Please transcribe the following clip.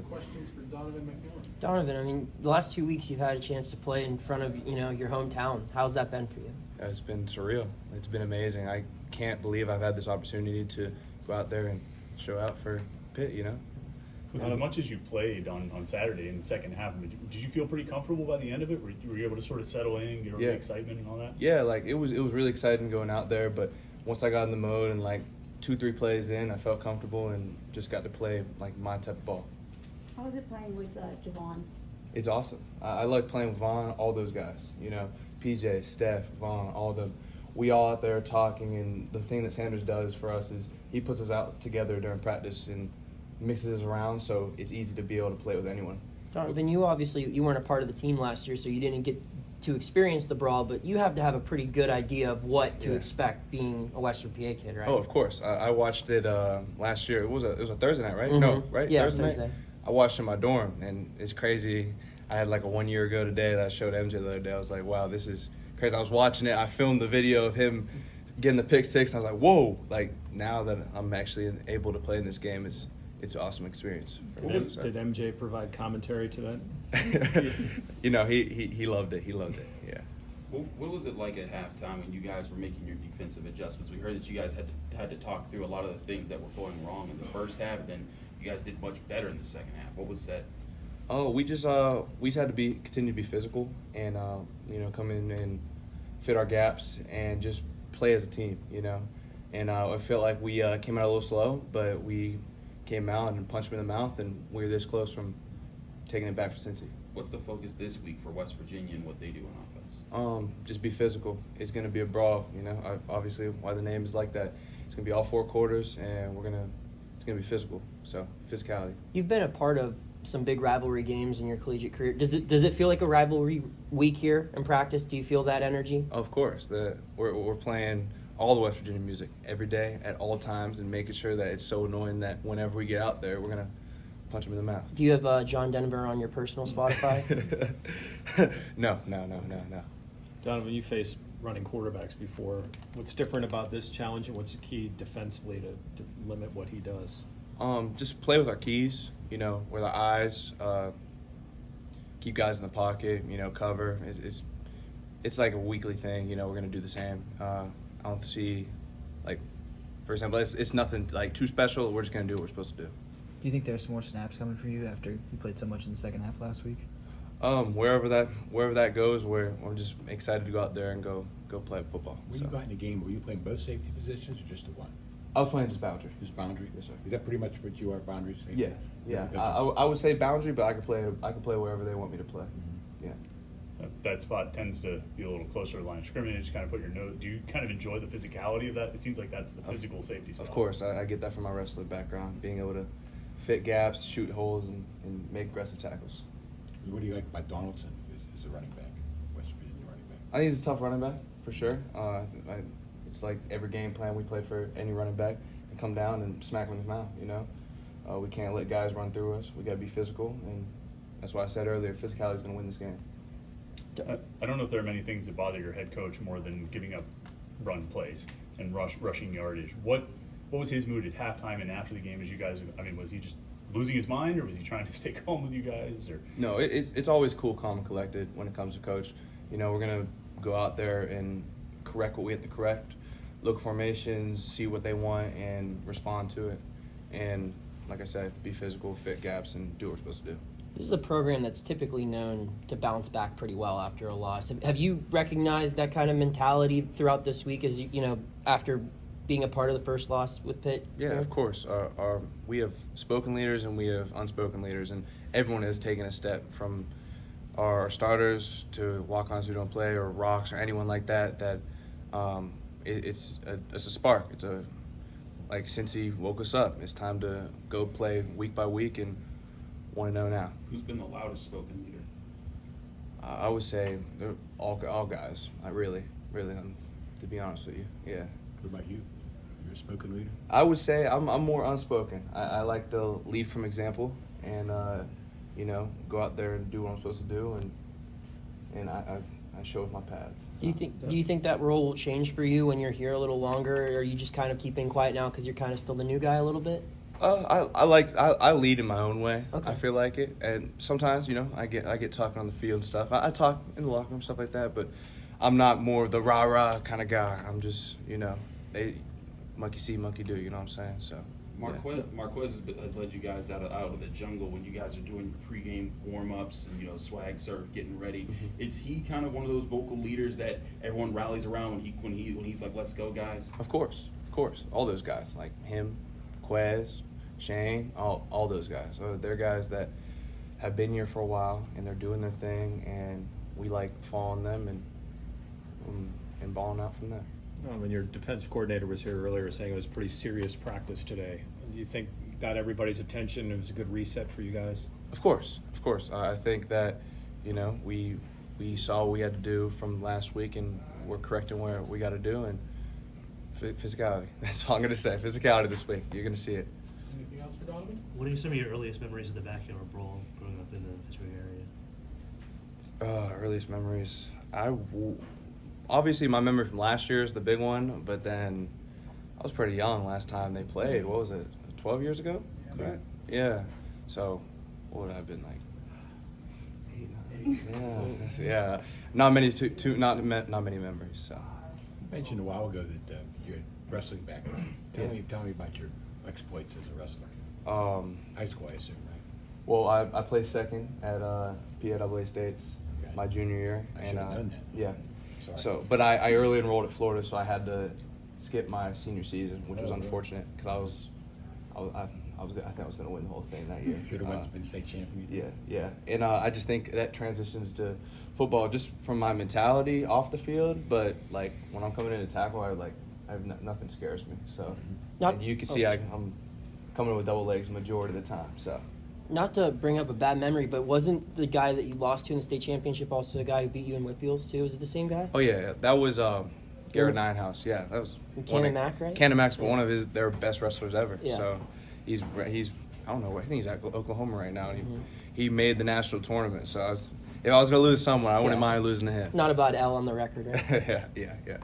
questions for Donovan McMillon. Donovan, I mean, the last 2 weeks you've had a chance to play in front of, your hometown. How's that been for you? It's been surreal. It's been amazing. I can't believe I've had this opportunity to go out there and show out for Pitt, With as much as you played on Saturday in the second half, did you feel pretty comfortable by the end of it? Were you able to sort of settle in, get over the excitement and all that? Yeah, it was really exciting going out there, but once I got in the mode and 2-3 plays in, I felt comfortable and just got to play my type of ball. How was it playing with Javon? It's awesome. I like playing with Vaughn, all those guys, PJ, Steph, Vaughn, all of them. We all out there talking, and the thing that Sanders does for us is he puts us out together during practice and mixes us around, so it's easy to be able to play with anyone. Donovan, you weren't a part of the team last year, so you didn't get to experience the brawl, but you have to have a pretty good idea of what to expect being a Western PA kid, right? Oh, of course. I watched it last year. It was a Thursday night, right? Mm-hmm. No, right? Yeah, Thursday night. I watched it in my dorm, and it's crazy. I had a 1 year ago today that I showed MJ the other day. I was like, wow, this is crazy. I was watching it. I filmed the video of him getting the pick six, and I was like, whoa. Now that I'm actually able to play in this game, it's an awesome experience. Did MJ provide commentary to that? He loved it. He loved it, yeah. What was it like at halftime when you guys were making your defensive adjustments? We heard that you guys had to talk through a lot of the things that were going wrong in the first half, and then you guys did much better in the second half. What was that? Oh, we just had to continue to be physical and come in and fit our gaps and just play as a team, And I felt like we came out a little slow, but we came out and punched them in the mouth, and we were this close from taking it back for Cincy. What's the focus this week for West Virginia and what they do on offense? Just be physical. It's going to be a brawl, obviously why the name is like that. It's going to be all 4 quarters, and it's going to be physical, so physicality. You've been a part of some big rivalry games in your collegiate career. Does it feel like a rivalry week here in practice? Do you feel that energy? Of course. We're playing all the West Virginia music every day at all times and making sure that it's so annoying that whenever we get out there, we're going to punch them in the mouth. Do you have John Denver on your personal Spotify? No. Donovan, you faced running quarterbacks before. What's different about this challenge, and what's the key defensively to limit what he does? Just play with our keys, with our eyes, keep guys in the pocket, cover. It's like a weekly thing, we're going to do the same. I don't see, for example, it's nothing too special. We're just going to do what we're supposed to do. Do you think there's more snaps coming for you after you played so much in the second half last week? Wherever that goes, I'm just excited to go out there and go play football. When you got in the game, were you playing both safety positions or just the one? I was playing just boundary. Just boundary? Yes, sir. Is that pretty much what you are, boundary safety? Yeah. I would say boundary, but I could play wherever they want me to play. Mm-hmm. Yeah. That spot tends to be a little closer to the line of scrimmage. Just kind of put your nose. Do you kind of enjoy the physicality of that? It seems like that's the physical safety spot. Of course, I get that from my wrestling background, being able to fit gaps, shoot holes, and make aggressive tackles. What do you like about Donaldson as a running back, West Virginia running back? I think he's a tough running back for sure. It's like every game plan we play for any running back and come down and smack him in his mouth. We can't let guys run through us. We got to be physical, and that's why I said earlier, physicality is going to win this game. I don't know if there are many things that bother your head coach more than giving up run plays and rushing yardage. What was his mood at halftime and after the game as you guys? Was he just losing his mind, or was he trying to stay calm with you guys? Or no, it's always cool, calm, and collected when it comes to coach. We're gonna go out there and correct what we have to correct, look formations, see what they want, and respond to it. And like I said, be physical, fit gaps, and do what we're supposed to do. This is a program that's typically known to bounce back pretty well after a loss. Have you recognized that kind of mentality throughout this week as after being a part of the first loss with Pitt? Yeah, of course. We have spoken leaders and we have unspoken leaders, and everyone has taken a step from our starters to walk-ons who don't play or rocks or anyone like that. It's a spark. It's like Cincy woke us up. It's time to go play week by week and want to know now. Who's been the loudest spoken leader? I would say they're all guys. I really, to be honest with you. Yeah. What about you? You're a spoken leader? I would say I'm more unspoken. I like to lead from example and, go out there and do what I'm supposed to do, and I show with my paths. So. Do you think that role will change for you when you're here a little longer, or are you just kind of keeping quiet now because you're kind of still the new guy a little bit? I lead in my own way. Okay. I feel like it, and sometimes I get talking on the field and stuff. I talk in the locker room, stuff like that, but I'm not more of the rah rah kind of guy. I'm just they monkey see, monkey do. You know what I'm saying? So. Marquez has led you guys out of the jungle when you guys are doing your pregame warm-ups and swag surf, getting ready. Mm-hmm. Is he kind of one of those vocal leaders that everyone rallies around when he's like, "Let's go, guys"? Of course, all those guys like him, Quez, Shane, all those guys. They're guys that have been here for a while and they're doing their thing, and we like following them and balling out from there. When your defensive coordinator was here earlier saying it was pretty serious practice today, do you think got everybody's attention? It was a good reset for you guys? Of course. I think that we saw what we had to do from last week, and we're correcting where we got to do, and physicality. That's all I'm going to say. Physicality this week. You're going to see it. Anything else for Donovan? What are some of your earliest memories of the backyard brawl growing up in the Pittsburgh area? Earliest memories. Obviously, my memory from last year is the big one, but then I was pretty young last time they played. What was it, 12 years ago? Correct? Yeah. So, what would I have been like? 8, 9? Yeah. Not many. Not many memories. So. You mentioned a while ago that you had wrestling background. Tell me about your exploits as a wrestler. High school, I assume, right? Well, I played second at PAAA States my junior year. I should have known that. Yeah. Sorry. So, but I early enrolled at Florida, so I had to skip my senior season, which was unfortunate because I think I was going to win the whole thing that year. You could have been state champion. Yeah, and I just think that transitions to football just from my mentality off the field, but like when I'm coming in to tackle, nothing scares me. So, and you can see I'm coming in with double legs majority of the time. So. Not to bring up a bad memory, but wasn't the guy that you lost to in the state championship also the guy who beat you in Whitfields too? Was it the same guy? Oh yeah. That was Garrett Ninehouse. Yeah, that was Cannon Mac, right? Cannon Mac's one of their best wrestlers ever. Yeah. So he's I don't know, I think he's at Oklahoma right now, and he made the national tournament. So if I was gonna lose someone, I wouldn't mind losing to him. Not a bad L on the record, right? yeah.